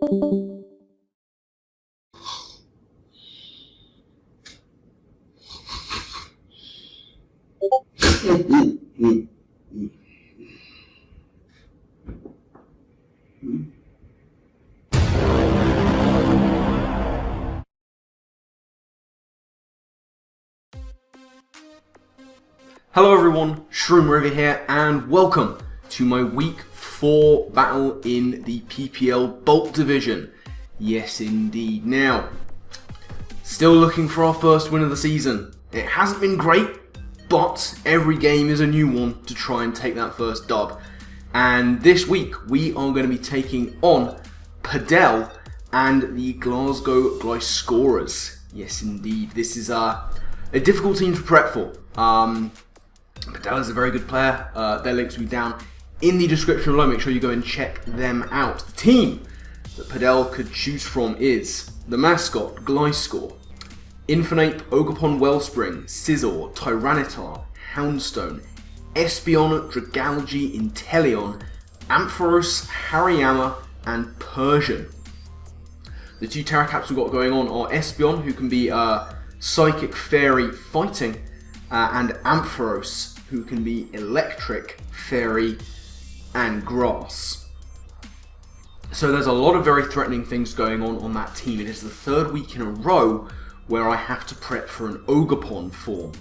Hello everyone, Shroomraver here, and welcome to my week 4 battle in the PPL Bolt Division. Yes indeed. Now, still looking for our first win of the season. It hasn't been great, but every game is a new one to try and take that first dub. And this week we are going to be taking on Padelle and the Glasgow Gliscorers. Yes indeed, this is a difficult team to prep for. Padelle is a very good player. Their links will be down in the description below. Make sure you go and check them out. The team that Padelle could choose from is the mascot, Gliscor, Invoke, Ogerpon Wellspring, Scizor, Tyranitar, Houndstone, Espeon, Dragalge, Inteleon, Ampharos, Hariyama, and Persian. The two Terracaps we've got going on are Espeon, who can be Psychic, Fairy, Fighting, and Ampharos, who can be Electric, Fairy, and Grass. So there's a lot of very threatening things going on that team. It is the third week in a row where I have to prep for an Ogerpon form,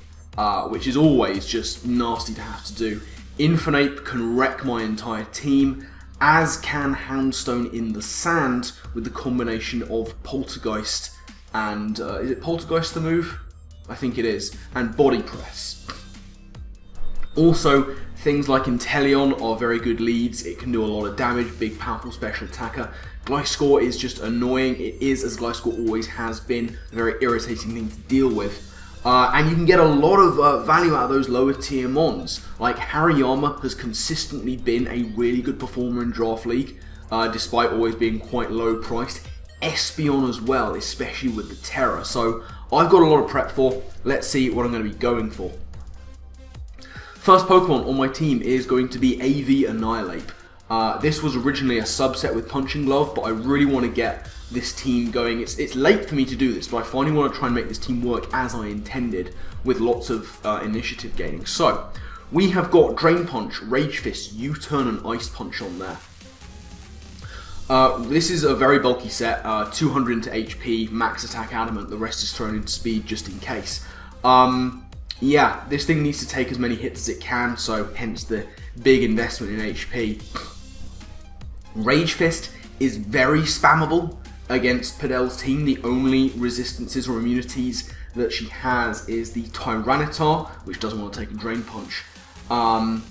which is always just nasty to have to do. Invoke can wreck my entire team, as can Houndstone in the sand with the combination of Poltergeist and, is it Poltergeist the move? I think it is, and Body Press. Also, things like Inteleon are very good leads. It can do a lot of damage, big powerful special attacker. Gliscor is just annoying. It is, as Gliscor always has been, a very irritating thing to deal with. And you can get a lot of value out of those lower tier mons. Like Hariyama has consistently been a really good performer in Draft League, despite always being quite low priced. Espeon as well, especially with the Terra. So I've got a lot of prep for. Let's see what I'm going to be going for. First Pokemon on my team is going to be AV Annihilape. This was originally a subset with Punching Glove, but I really want to get this team going. It's late for me to do this, but I finally want to try and make this team work as I intended, with lots of initiative gaining. So, we have got Drain Punch, Rage Fist, U-Turn, and Ice Punch on there. This is a very bulky set, 200 into HP, max attack adamant, the rest is thrown into speed just in case. Yeah, this thing needs to take as many hits as it can, so hence the big investment in HP. Rage Fist is very spammable against Padelle's team. The only resistances or immunities that she has is the Tyranitar, which doesn't want to take a Drain Punch, and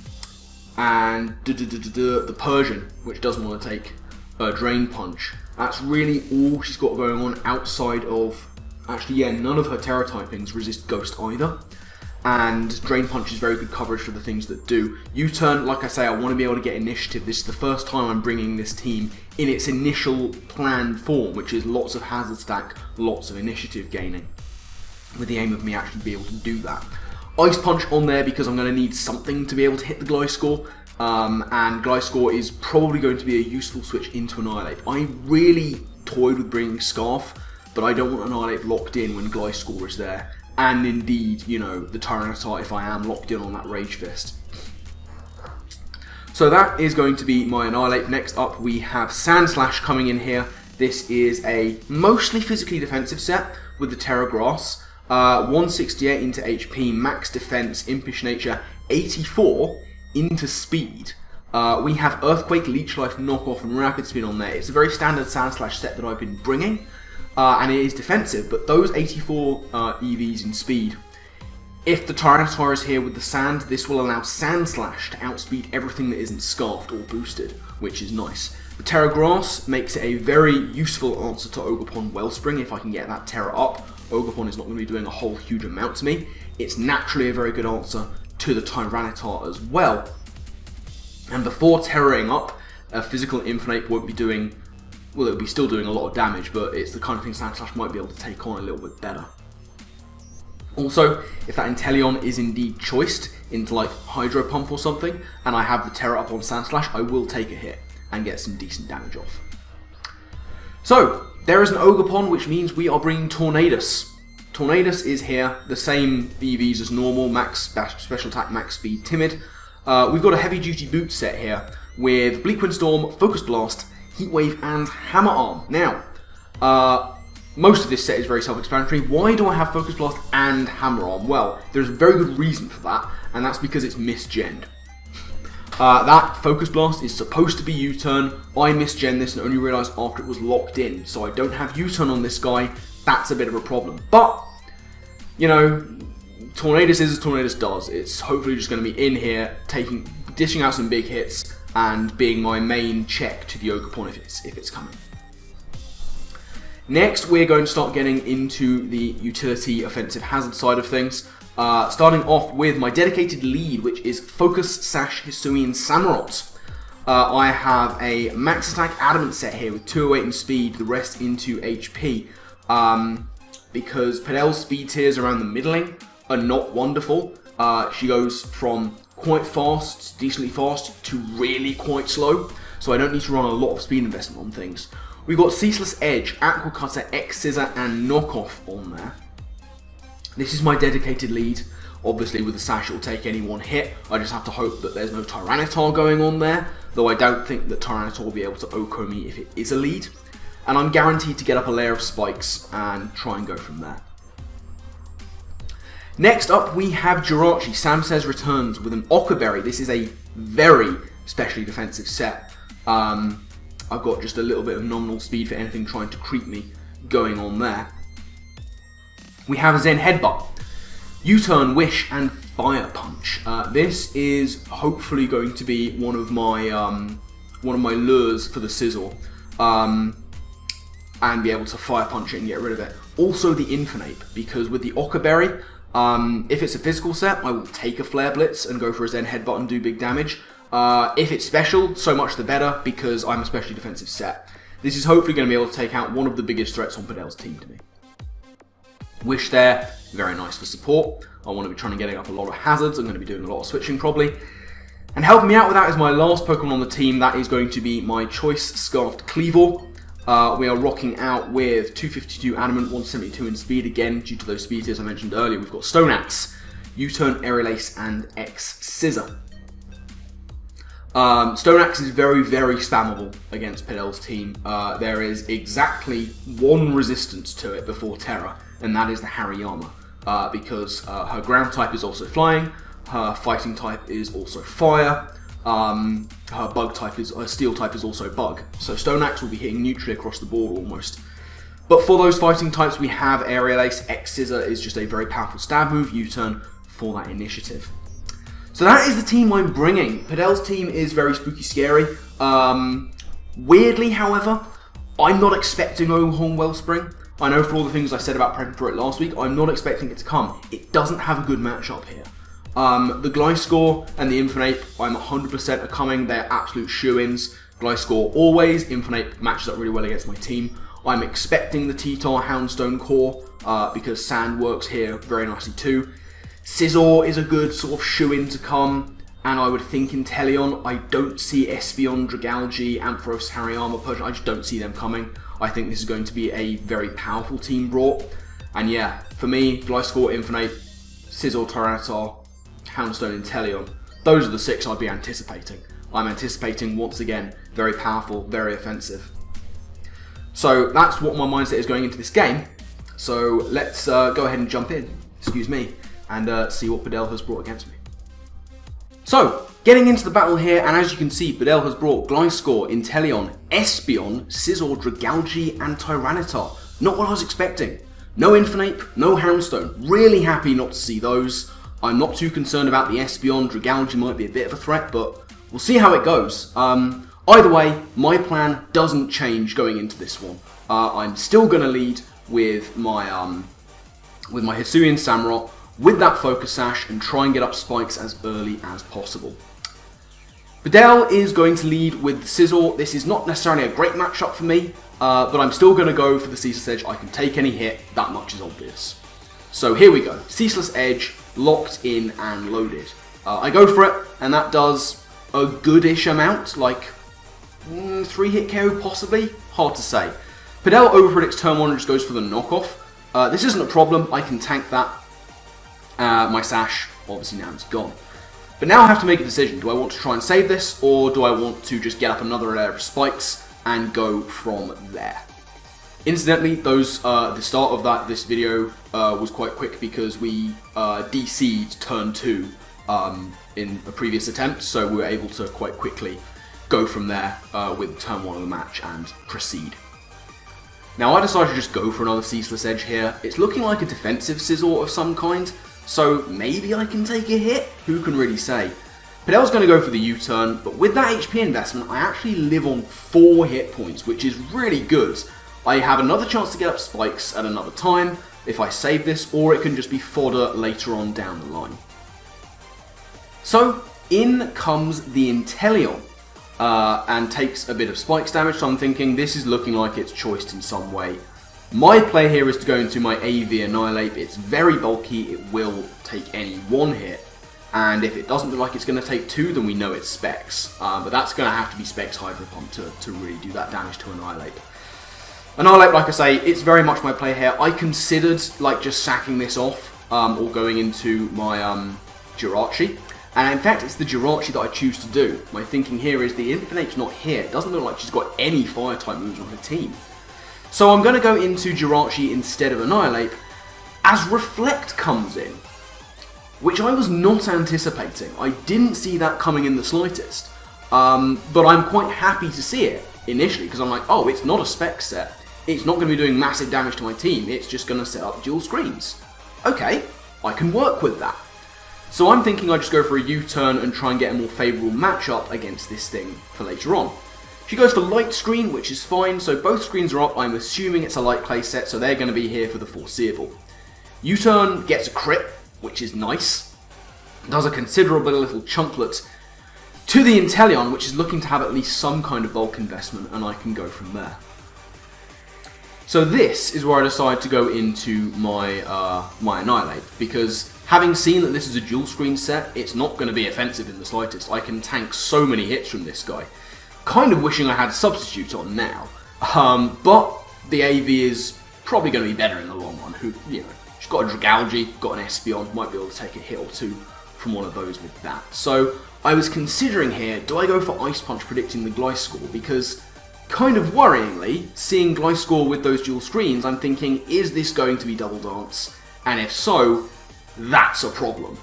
the Persian, which doesn't want to take a Drain Punch. That's really all she's got going on outside of, actually yeah, none of her Terra typings resist Ghost either. And Drain Punch is very good coverage for the things that do. U-Turn, like I say, I want to be able to get initiative. This is the first time I'm bringing this team in its initial planned form, which is lots of hazard stack, lots of initiative gaining, with the aim of me actually being able to do that. Ice Punch on there because I'm going to need something to be able to hit the Gliscor, and Gliscor is probably going to be a useful switch into Annihilape. I really toyed with bringing Scarf, but I don't want Annihilape locked in when Gliscor is there. And indeed, you know, the Tyranitar if I am locked in on that Rage Fist. So that is going to be my Annihilape. Next up we have Sandslash coming in here. This is a mostly physically defensive set with the Terra Grass. 168 into HP, max defense, impish nature, 84 into speed. We have Earthquake, Leech Life, Knockoff, and Rapid Spin on there. It's a very standard Sandslash set that I've been bringing. And it is defensive, but those 84 EVs in speed, if the Tyranitar is here with the sand, this will allow Sandslash to outspeed everything that isn't scarfed or boosted, which is nice. The Terra Grass makes it a very useful answer to Ogerpon Wellspring. If I can get that Terra up, Ogerpon is not going to be doing a whole huge amount to me. It's naturally a very good answer to the Tyranitar as well. And before Terraing up, a physical Infinite won't be doing, well, it'll be still doing a lot of damage, but it's the kind of thing Sandslash might be able to take on a little bit better. Also, if that Inteleon is indeed choiced into like Hydro Pump or something, and I have the Terra up on Sandslash, I will take a hit and get some decent damage off. So, there is an Ogerpon, which means we are bringing Tornadus. Tornadus is here, the same EVs as normal, max special attack, max speed, timid. We've got a heavy duty boot set here with Bleak Windstorm, Focus Blast, Heatwave, and Hammer Arm. Now, most of this set is very self-explanatory. Why do I have Focus Blast and Hammer Arm? Well, there's a very good reason for that, and that's because it's misgenned. That Focus Blast is supposed to be U-turn. I misgenned this and only realised after it was locked in, so I don't have U-turn on this guy. That's a bit of a problem. But, you know, Tornadus is as Tornadus does. It's hopefully just going to be in here, dishing out some big hits, and being my main check to the Ogerpon if it's coming. Next, we're going to start getting into the utility offensive hazard side of things. Starting off with my dedicated lead, which is Focus Sash Hisuian Samurott. I have a max attack adamant set here with 208 in speed, the rest into HP. Because Padelle's speed tiers around the middling are not wonderful. She goes from quite fast, decently fast, to really quite slow. So I don't need to run a lot of speed investment on things. We've got Ceaseless Edge, Aqua Cutter, X Scissor, and Knockoff on there. This is my dedicated lead. Obviously with the Sash it will take any one hit. I just have to hope that there's no Tyranitar going on there. Though I don't think that Tyranitar will be able to OHKO me if it is a lead. And I'm guaranteed to get up a layer of spikes and try and go from there. Next up we have Jirachi. Sam Says returns with an Ockerberry. This is a very specially defensive set. I've got just a little bit of nominal speed for anything trying to creep me going on there. We have a Zen Headbutt, U-Turn, Wish, and Fire Punch. This is hopefully going to be one of my lures for the Sizzle, and be able to Fire Punch it and get rid of it. Also the Infonape, because with the Ockerberry, if it's a physical set, I will take a Flare Blitz and go for a Zen Headbutt and do big damage. If it's special, so much the better, because I'm a specially defensive set. This is hopefully going to be able to take out one of the biggest threats on Padelle's team to me. Wish there, very nice for support. I want to be trying to get up a lot of hazards. I'm going to be doing a lot of switching probably. And helping me out with that is my last Pokemon on the team. That is going to be my Choice Scarfed Cleavor. We are rocking out with 252 Adamant, 172 in speed. Again, due to those speed tiers I mentioned earlier, we've got Stone Axe, U-Turn, Aerial Ace, and X Scissor. Stone Axe is very, very spammable against Padelle's team. There is exactly one resistance to it before Terra, and that is the Hariyama, because her ground type is also flying, her fighting type is also fire, her bug type is, her steel type is also bug. So Stone Axe will be hitting neutrally across the board almost. But for those fighting types we have Aerial Ace, X Scissor is just a very powerful stab move, U-Turn for that initiative. So that is the team I'm bringing. Padelle's team is very spooky scary. Weirdly, however, I'm not expecting Ohorn Wellspring. I know for all the things I said about prepping for it last week, I'm not expecting it to come. It doesn't have a good matchup here. The Gliscor and the Infonape, I'm 100% are coming. They're absolute shoo-ins. Gliscor always. Infonape matches up really well against my team. I'm expecting the T-Tar Houndstone core because Sand works here very nicely too. Scizor is a good sort of shoo-in to come, and I would think Inteleon. I don't see Espeon, Dragalge, Ampharos, Hariyama, Persian. I just don't see them coming. I think this is going to be a very powerful team brought. And yeah, for me, Gliscor, Infonape, Scizor, Tyranitar, Houndstone, Inteleon. Those are the 6 I'd be anticipating. I'm anticipating, once again, very powerful, very offensive. So that's what my mindset is going into this game. So let's go ahead and jump in. Excuse me. And see what Padelle has brought against me. So, getting into the battle here, and as you can see, Padelle has brought Gliscor, Inteleon, Espeon, Scizor, Dragalge, and Tyranitar. Not what I was expecting. No Infonape, no Houndstone. Really happy not to see those. I'm not too concerned about the Espeon. Dragalge might be a bit of a threat, but we'll see how it goes. Either way, my plan doesn't change going into this one. I'm still going to lead with my Hisuian Samurott, with that Focus Sash, and try and get up spikes as early as possible. Padelle is going to lead with Scizor. This is not necessarily a great matchup for me, but I'm still going to go for the Ceaseless Edge. I can take any hit, that much is obvious. So here we go, Ceaseless Edge, locked in and loaded. I go for it, and that does a goodish amount, like 3-hit KO possibly, hard to say. Padelle overpredicts turn 1 and just goes for the knockoff. This isn't a problem, I can tank that. My sash, obviously now is gone. But now I have to make a decision. Do I want to try and save this, or do I want to just get up another layer of spikes and go from there? Incidentally, the start of this video was quite quick because we DC'd turn 2 in a previous attempt, so we were able to quite quickly go from there with turn 1 of the match and proceed. Now I decided to just go for another Ceaseless Edge here. It's looking like a defensive Scizor of some kind, so maybe I can take a hit? Who can really say? Padelle's going to go for the U-turn, but with that HP investment, I actually live on 4 hit points, which is really good. I have another chance to get up spikes at another time if I save this, or it can just be fodder later on down the line. So, in comes the Inteleon, and takes a bit of spikes damage, so I'm thinking this is looking like it's choiced in some way. My play here is to go into my AV Annihilape. It's very bulky, it will take any 1 hit, and if it doesn't look like it's going to take 2, then we know it's Specs. But that's going to have to be Specs Hydro Pump to really do that damage to Annihilape. Annihilape, like I say, it's very much my play here. I considered like just sacking this off, or going into my Jirachi. And in fact, it's the Jirachi that I choose to do. My thinking here is the Infinite's not here. It doesn't look like she's got any Fire-type moves on her team. So I'm going to go into Jirachi instead of Annihilape, as Reflect comes in, which I was not anticipating. I didn't see that coming in the slightest. But I'm quite happy to see it initially, because I'm like, oh, it's not a spec set. It's not going to be doing massive damage to my team. It's just going to set up dual screens. Okay, I can work with that. So I'm thinking I just go for a U-turn and try and get a more favourable matchup against this thing for later on. She goes for light screen, which is fine, so both screens are up. I'm assuming it's a light play set, so they're going to be here for the foreseeable. U-turn gets a crit, which is nice. Does a considerable little chunklet to the Inteleon, which is looking to have at least some kind of bulk investment, and I can go from there. So this is where I decide to go into my my Annihilape, because having seen that this is a dual screen set, it's not going to be offensive in the slightest. I can tank so many hits from this guy. Kind of wishing I had Substitute on now, but the AV is probably going to be better in the long run. She's got a Dragalge, got an Espeon, might be able to take a hit or 2 from one of those with that. So I was considering here, do I go for Ice Punch predicting the Gliscor? Because kind of worryingly, seeing Gliscor with those dual screens, I'm thinking, is this going to be Double Dance? And if so, that's a problem.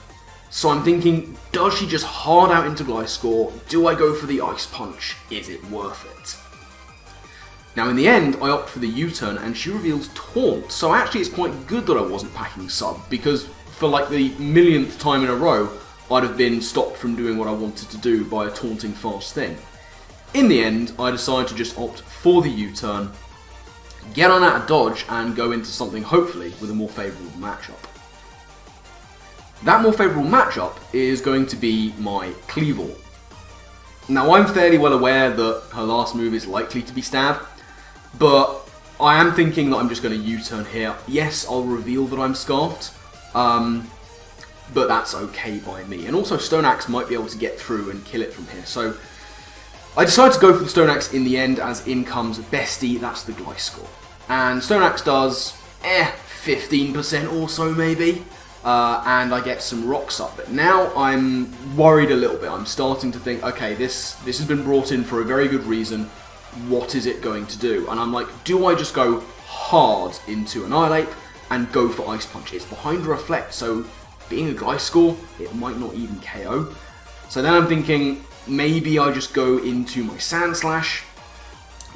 So I'm thinking, does she just hard out into Gliscor? Do I go for the Ice Punch? Is it worth it? Now in the end, I opt for the U-turn and she reveals Taunt. So actually it's quite good that I wasn't packing sub, because for like the millionth time in a row, I'd have been stopped from doing what I wanted to do by a taunting fast thing. In the end, I decided to just opt for the U-turn, get on out of dodge, and go into something hopefully with a more favourable matchup. That more favourable matchup is going to be my Kleavor. Now I'm fairly well aware that her last move is likely to be Stab, but I am thinking that I'm just going to U-turn here. Yes, I'll reveal that I'm Scarfed, but that's okay by me. And also Stone Axe might be able to get through and kill it from here, so I decided to go for the Stone Axe in the end, as in comes Bestie, that's the Gliscor. And Stone Axe does 15% or so maybe, and I get some rocks up. But now I'm worried a little bit. I'm starting to think, okay, this has been brought in for a very good reason. What is it going to do? And I'm like, do I just go hard into Annihilape and go for Ice Punch? It's behind Reflect, so being a Gliscor, it might not even KO. So then I'm thinking, maybe I just go into my Sand Slash,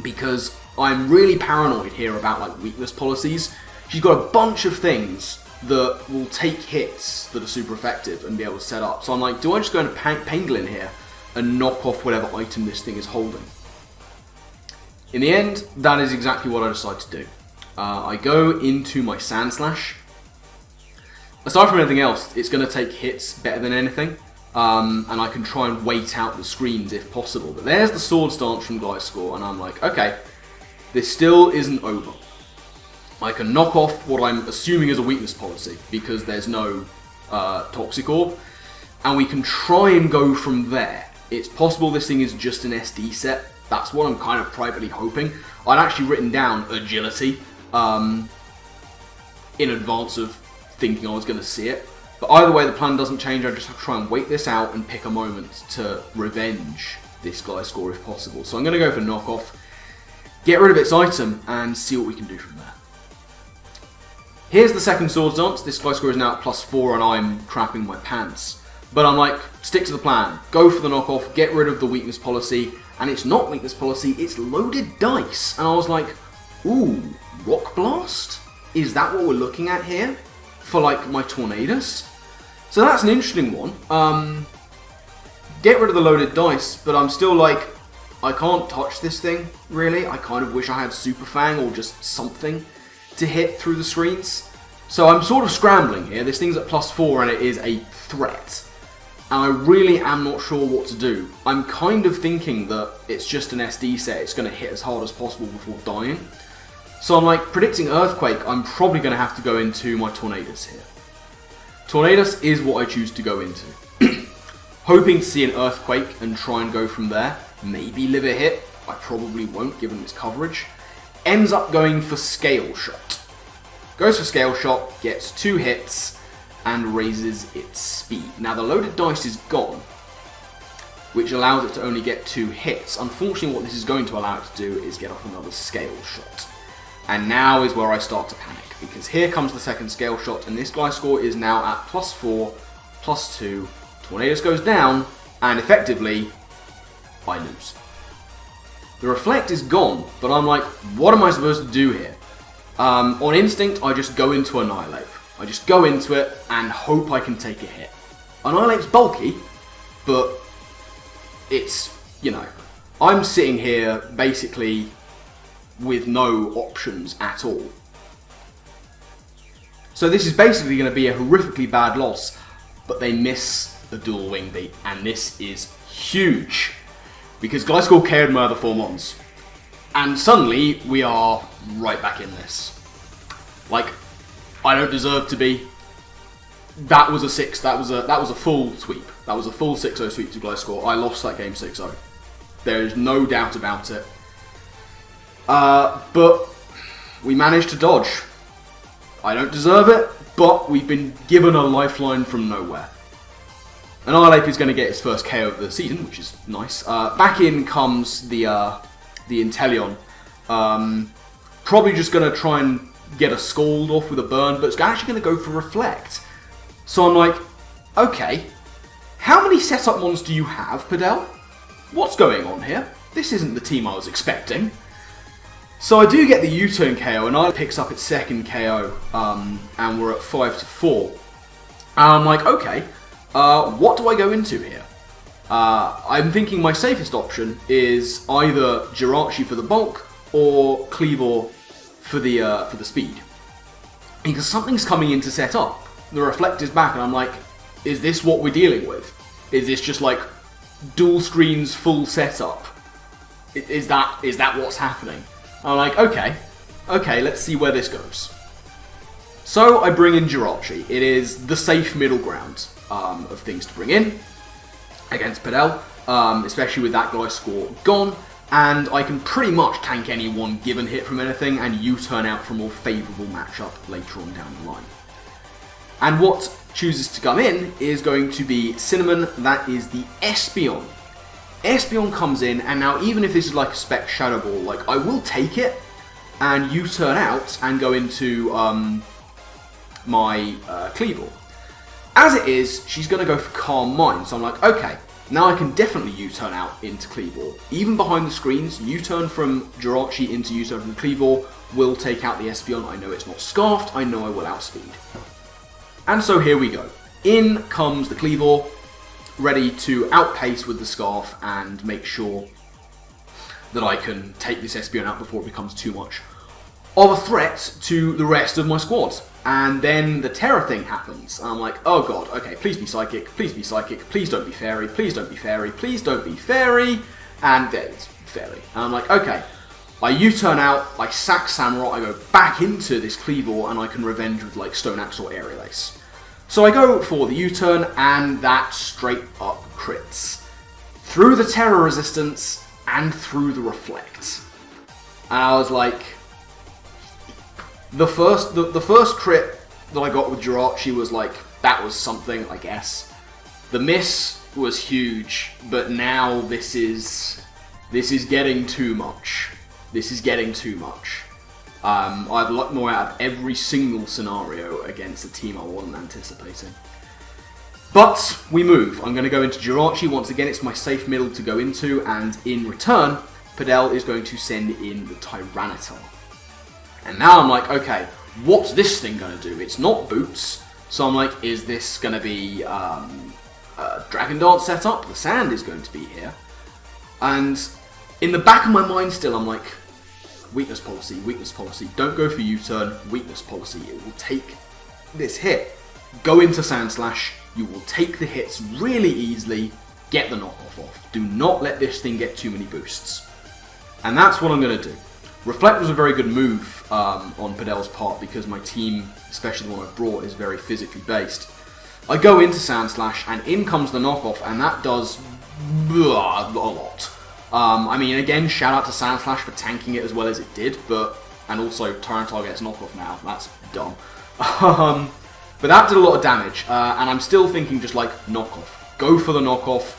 because I'm really paranoid here about like weakness policies. She's got a bunch of things that will take hits that are super effective and be able to set up. So I'm like, do I just go into Pangolin here and knock off whatever item this thing is holding? In the end, that is exactly what I decide to do. I go into my Sand Slash. Aside from anything else, it's going to take hits better than anything. And I can try and wait out the screens if possible. But there's the Sword Stance from Gliscor, and I'm like, okay, this still isn't over. I can knock off what I'm assuming is a weakness policy, because there's no Toxic Orb, and we can try and go from there. It's possible this thing is just an SD set, That's what I'm kind of privately hoping. I'd actually written down agility in advance of thinking I was going to see it. But either way, the plan doesn't change. I just have to try and wait this out and pick a moment to revenge this Gliscor if possible. So I'm going to go for knockoff, get rid of its item, and see what we can do from there. Here's the second Swords Dance. This Gliscor is now at +4 and I'm crapping my pants. But I'm like, stick to the plan. Go for the knockoff, get rid of the weakness policy. And it's not weakness policy, it's loaded dice. And I was like, ooh, Rock Blast? Is that what we're looking at here? For like my Tornadus? So that's an interesting one. Get rid of the loaded dice, but I'm still like, I can't touch this thing, really. I kind of wish I had Super Fang or just something to hit through the screens. So I'm sort of scrambling here. This thing's at +4 and it is a threat. And I really am not sure what to do. I'm kind of thinking that it's just an SD set. It's going to hit as hard as possible before dying. So I'm like, predicting Earthquake, I'm probably going to have to go into my Tornadus here. Tornadus is what I choose to go into. Hoping to see an Earthquake and try and go from there. Maybe live a hit. I probably won't, given its coverage. Ends up going for Scale Shot. Goes for Scale Shot, gets 2 hits, and raises its speed. Now the loaded dice is gone, which allows it to only get 2 hits. Unfortunately, what this is going to allow it to do is get off another Scale Shot. And now is where I start to panic, because here comes the second Scale Shot, and this Gliscor is now at +4, +2, Tornadus goes down, and effectively, I lose. The Reflect is gone, but I'm like, what am I supposed to do here? On instinct, I just go into Annihilape. I just go into it and hope I can take a hit. Annihilape's bulky, but it's, you know, I'm sitting here basically with no options at all. So this is basically going to be a horrifically bad loss, but they miss the dual wing beat, and this is huge. Because Gliscor KO'd my other 4 mons. And suddenly, we are right back in this. Like, I don't deserve to be. That was a 6. That was a full sweep. That was a full 6-0 sweep to Gliscor. I lost that game 6-0. There is no doubt about it. But we managed to dodge. I don't deserve it, but we've been given a lifeline from nowhere. Annihilape is going to get his first KO of the season, which is nice. Back in comes the Inteleon. Probably just going to try and get a Scald off with a burn, but it's actually going to go for Reflect. So I'm like, okay, how many setup mons do you have, Padelle? What's going on here? This isn't the team I was expecting. So I do get the U-turn KO, and I picks up its second KO, and we're at 5-4. And I'm like, okay, what do I go into here? I'm thinking my safest option is either Jirachi for the bulk or Kleavor for the speed, because something's coming in to set up. The Reflect is back, and I'm like, is this what we're dealing with? Is this just like dual screens, full setup? Is that what's happening? I'm like, okay, let's see where this goes. So I bring in Jirachi. It is the safe middle ground of things to bring in against Padelle, especially with that Gliscor gone, and I can pretty much tank any one given hit from anything and U-turn out for a more favourable matchup later on down the line. And what chooses to come in is going to be Cinnamon. That is the Espeon. Espeon comes in, and now even if this is like a spec Shadow Ball, like I will take it and U-turn out and go into my Kleavor. As it is, she's going to go for Calm Mind, so I'm like, okay, now I can definitely U-turn out into Kleavor. Even behind the screens, U-turn from Jirachi into U-turn from Kleavor will take out the Espeon. I know it's not Scarfed, I know I will outspeed. And so here we go. In comes the Kleavor, ready to outpace with the Scarf and make sure that I can take this Espeon out before it becomes too much of a threat to the rest of my squad. And then the Terror thing happens. And I'm like, oh god, okay, please be Psychic, please be Psychic, please don't be Fairy, please don't be Fairy, please don't be Fairy. And there it's Fairy. And I'm like, okay. I U-turn out, I sack Samurott, I go back into this Kleavor, and I can revenge with like Stone Axe or Aerial Ace. So I go for the U-turn, and that straight up crits. Through the Terror resistance, and through the reflect. And I was like, the first crit that I got with Jirachi was like, that was something, I guess. The miss was huge, but now this is getting too much. This is getting too much. I've lucked my way out of every single scenario against a team I wasn't anticipating. But we move. I'm going to go into Jirachi. Once again, it's my safe middle to go into, and in return, Padelle is going to send in the Tyranitar. And now I'm like, okay, what's this thing going to do? It's not Boots. So I'm like, is this going to be a Dragon Dance setup? The sand is going to be here. And in the back of my mind still, I'm like, weakness policy, weakness policy. Don't go for U-turn, weakness policy. It will take this hit. Go into Sand Slash. You will take the hits really easily. Get the knockoff off. Do not let this thing get too many boosts. And that's what I'm going to do. Reflect was a very good move on Padelle's part because my team, especially the one I brought, is very physically based. I go into Sand Slash and in comes the knockoff, and that does a lot. I mean, again, shout out to Sand Slash for tanking it as well as it did, and also Tyranitar gets knockoff now. That's dumb. But that did a lot of damage, and I'm still thinking just like, knockoff. Go for the knockoff.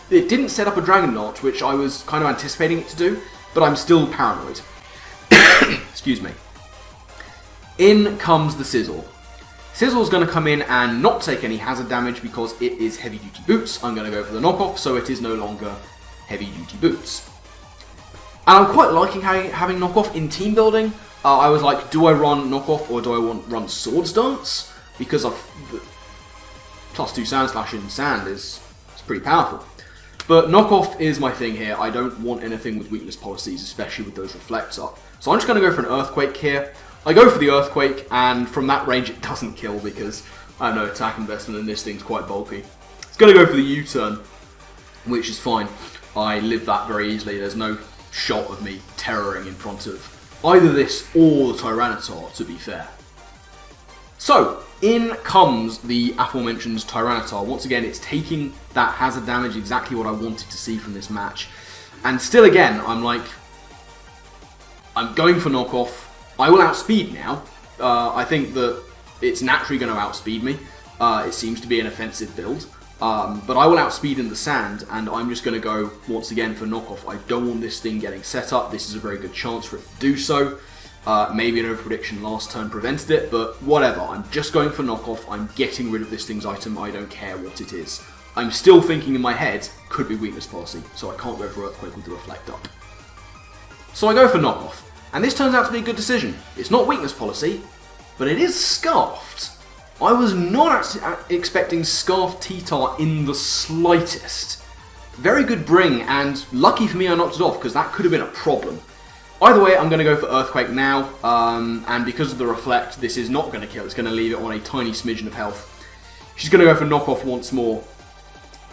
It didn't set up a Dragon Dance, which I was kind of anticipating it to do, but I'm still paranoid. Excuse me. In comes the Sizzle. Sizzle's going to come in and not take any hazard damage because it is heavy duty boots. I'm going to go for the knockoff, so it is no longer heavy duty boots. And I'm quite liking having knockoff in team building. I was like, do I run knockoff or do I run Swords Dance? Because +2 Sand Slash in sand is pretty powerful. But knockoff is my thing here. I don't want anything with weakness policies, especially with those reflects up. So I'm just going to go for an Earthquake here. I go for the Earthquake, and from that range it doesn't kill because I have no attack investment and this thing's quite bulky. It's going to go for the U-turn, which is fine. I live that very easily. There's no shot of me terroring in front of either this or the Tyranitar, to be fair. So, in comes the aforementioned Tyranitar. Once again, it's taking that hazard damage, exactly what I wanted to see from this match. And still again, I'm like, I'm going for knockoff. I will outspeed now. I think that it's naturally going to outspeed me. It seems to be an offensive build. But I will outspeed in the sand, and I'm just going to go, once again, for knockoff. I don't want this thing getting set up. This is a very good chance for it to do so. Maybe an over-prediction last turn prevented it, but whatever. I'm just going for knockoff. I'm getting rid of this thing's item. I don't care what it is. I'm still thinking in my head, could be weakness policy, so I can't go for Earthquake with the Reflect up. So I go for knockoff, and this turns out to be a good decision. It's not weakness policy, but it is Scarfed. I was not expecting Scarfed T-Tar in the slightest. Very good bring, and lucky for me I knocked it off, because that could have been a problem. Either way, I'm going to go for Earthquake now, and because of the Reflect, this is not going to kill. It's going to leave it on a tiny smidgen of health. She's going to go for knockoff once more.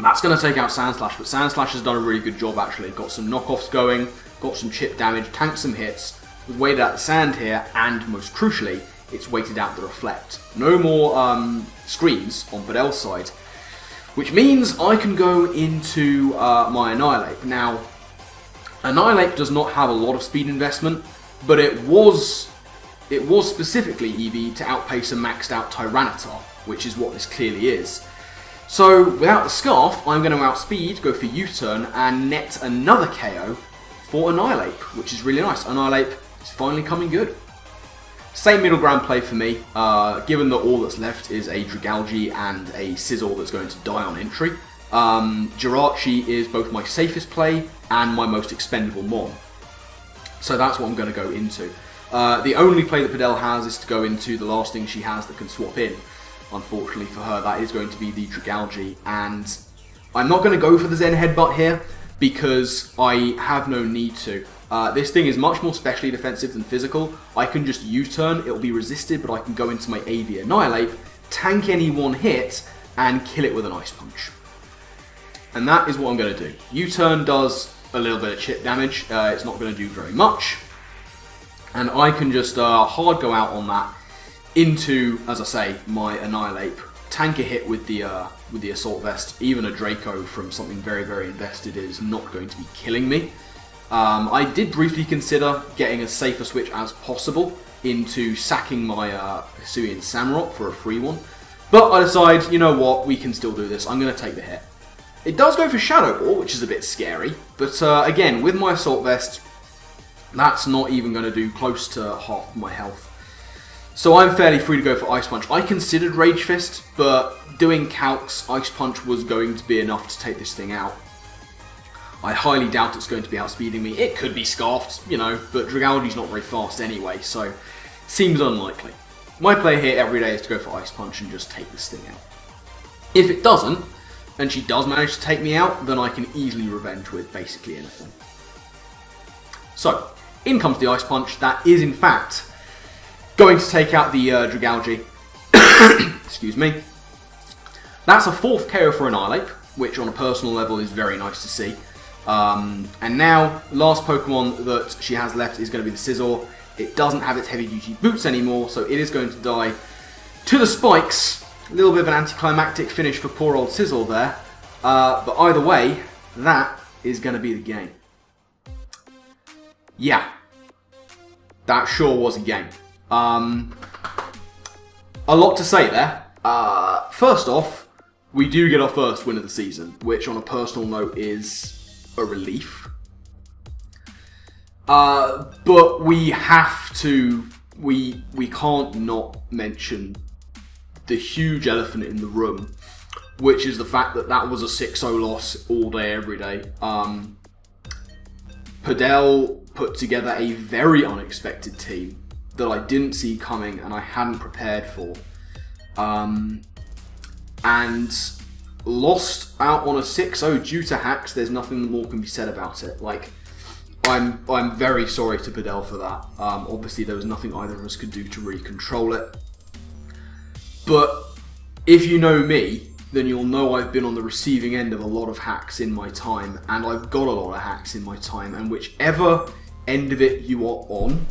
That's going to take out Sand Slash, but Sand Slash has done a really good job actually. Got some knockoffs going, got some chip damage, tanked some hits, was weighted out the sand here, and most crucially, it's weighted out the Reflect. No more screens on Padelle's side, which means I can go into my Annihilape. Now, Annihilape does not have a lot of speed investment, but it was specifically EV to outpace a maxed out Tyranitar, which is what this clearly is. So without the Scarf, I'm going to outspeed, go for U-turn, and net another KO for Annihilape, which is really nice. Annihilape is finally coming good. Same middle ground play for me, given that all that's left is a Dragalge and a Sizzle that's going to die on entry. Jirachi is both my safest play and my most expendable Mon. So that's what I'm going to go into. The only play that Padelle has is to go into the last thing she has that can swap in. Unfortunately for her, that is going to be the Dragalge, and I'm not going to go for the Zen Headbutt here because I have no need to. This thing is much more specially defensive than physical. I can just U-turn, it'll be resisted, but I can go into my AV Annihilape, tank any one hit, and kill it with an Ice Punch. And that is what I'm going to do. U-turn does a little bit of chip damage, it's not going to do very much. And I can just hard go out on that into, as I say, my Annihilape tank a hit with the Assault Vest. Even a Draco from something very, very invested is not going to be killing me. I did briefly consider getting as safe a switch as possible into sacking my Hisuian Samurott for a free one. But I decided, you know what, we can still do this. I'm going to take the hit. It does go for Shadow Ball, which is a bit scary. But again, with my Assault Vest, that's not even going to do close to half my health. So I'm fairly free to go for Ice Punch. I considered Rage Fist, but doing calcs, Ice Punch was going to be enough to take this thing out. I highly doubt it's going to be outspeeding me. It could be Scarfed, you know, but Dragalge's not very fast anyway, so seems unlikely. My play here every day is to go for Ice Punch and just take this thing out. If it doesn't, and she does manage to take me out, then I can easily revenge with basically anything. So, in comes the Ice Punch. That is, in fact, going to take out the Dragalge. Excuse me. That's a 4th KO for Annihilape, which on a personal level is very nice to see. And now, last Pokemon that she has left is going to be the Scizor. It doesn't have its heavy duty boots anymore, so it is going to die to the spikes. A little bit of an anticlimactic finish for poor old Scizor there. But either way, that is going to be the game. Yeah. That sure was a game. A lot to say there. First off, we do get our first win of the season, which on a personal note is a relief. But we have to, we can't not mention the huge elephant in the room, which is the fact that that was a 6-0 loss all day, every day. Padelle put together a very unexpected team that I didn't see coming and I hadn't prepared for. And lost out on a 6-0 due to hacks. There's nothing more can be said about it. Like, I'm very sorry to Padelle for that. Obviously, there was nothing either of us could do to really control it. But if you know me, then you'll know I've been on the receiving end of a lot of hacks in my time, and I've got a lot of hacks in my time, and whichever end of it you are on,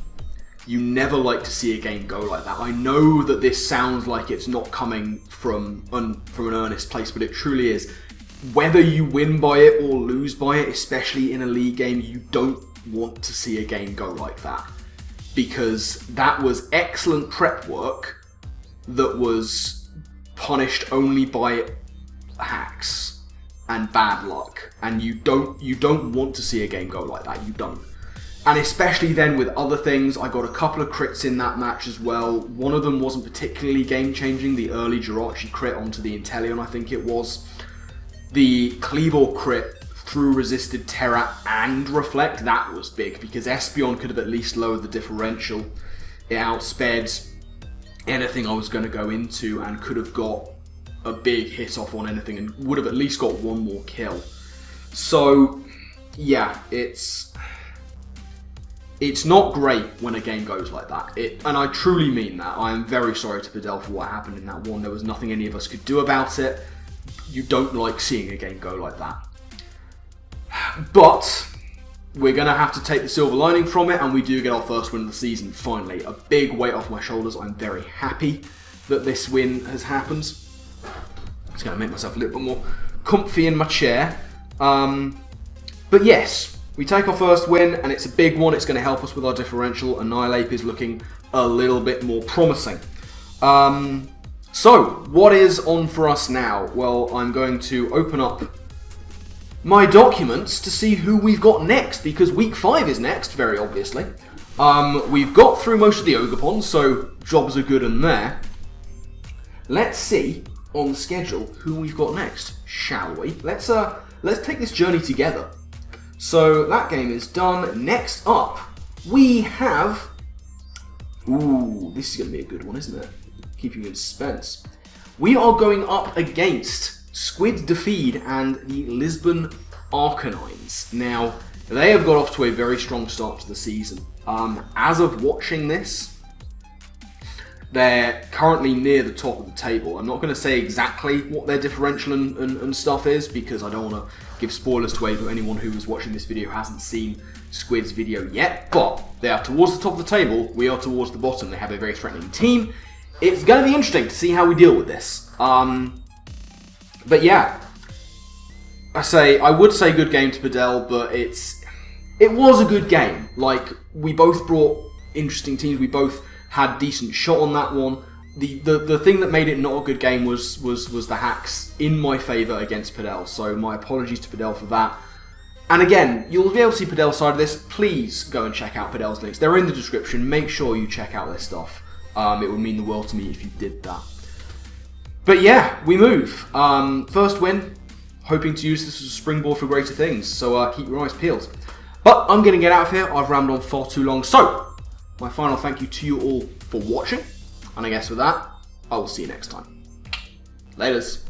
you never like to see a game go like that. I know that this sounds like it's not coming from an earnest place, but it truly is. Whether you win by it or lose by it, especially in a league game, you don't want to see a game go like that. Because that was excellent prep work that was punished only by hacks and bad luck. And you don't want to see a game go like that. You don't. And especially then with other things, I got a couple of crits in that match as well. One of them wasn't particularly game-changing, the early Jirachi crit onto the Inteleon, I think it was. The Kleavor crit through resisted Terra and Reflect, that was big, because Espeon could have at least lowered the differential. It outsped anything I was going to go into and could have got a big hit off on anything and would have at least got one more kill. So, yeah, it's not great when a game goes like that. And I truly mean that. I am very sorry to Padelle for what happened in that one. There was nothing any of us could do about it. You don't like seeing a game go like that. But we're going to have to take the silver lining from it, and we do get our first win of the season, finally. A big weight off my shoulders. I'm very happy that this win has happened. Just going to make myself a little bit more comfy in my chair. But yes, we take our first win, and it's a big one. It's going to help us with our differential. Annihilape is looking a little bit more promising. So, what is on for us now? Well, I'm going to open up my documents to see who we've got next, because week 5 is next, very obviously. We've got through most of the Ogerpons, so jobs are good in there. Let's see on the schedule who we've got next, shall we? Let's take this journey together. So that game is done. Next up, we have... Ooh, this is going to be a good one, isn't it? Keeping you in suspense. We are going up against Squid Defeed and the Lisbon Arcanines. Now, they have got off to a very strong start to the season. As of watching this, they're currently near the top of the table. I'm not going to say exactly what their differential and stuff is, because I don't want to give spoilers to anyone who is watching this video who hasn't seen Squid's video yet, but they are towards the top of the table, we are towards the bottom. They have a very threatening team. it's going to be interesting to see how we deal with this. But yeah, I would say good game to Padelle, but it was a good game. Like, we both brought interesting teams. We both had decent shot on that one. The thing that made it not a good game was the hacks in my favour against Padelle. So my apologies to Padelle for that. And again, you'll be able to see Padelle's side of this. Please go and check out Padelle's links. They're in the description. Make sure you check out their stuff. It would mean the world to me if you did that. But yeah, we move. First win. Hoping to use this as a springboard for greater things. So keep your eyes peeled. But I'm going to get out of here. I've rambled on far too long. So, my final thank you to you all for watching. And I guess with that, I will see you next time. Laters.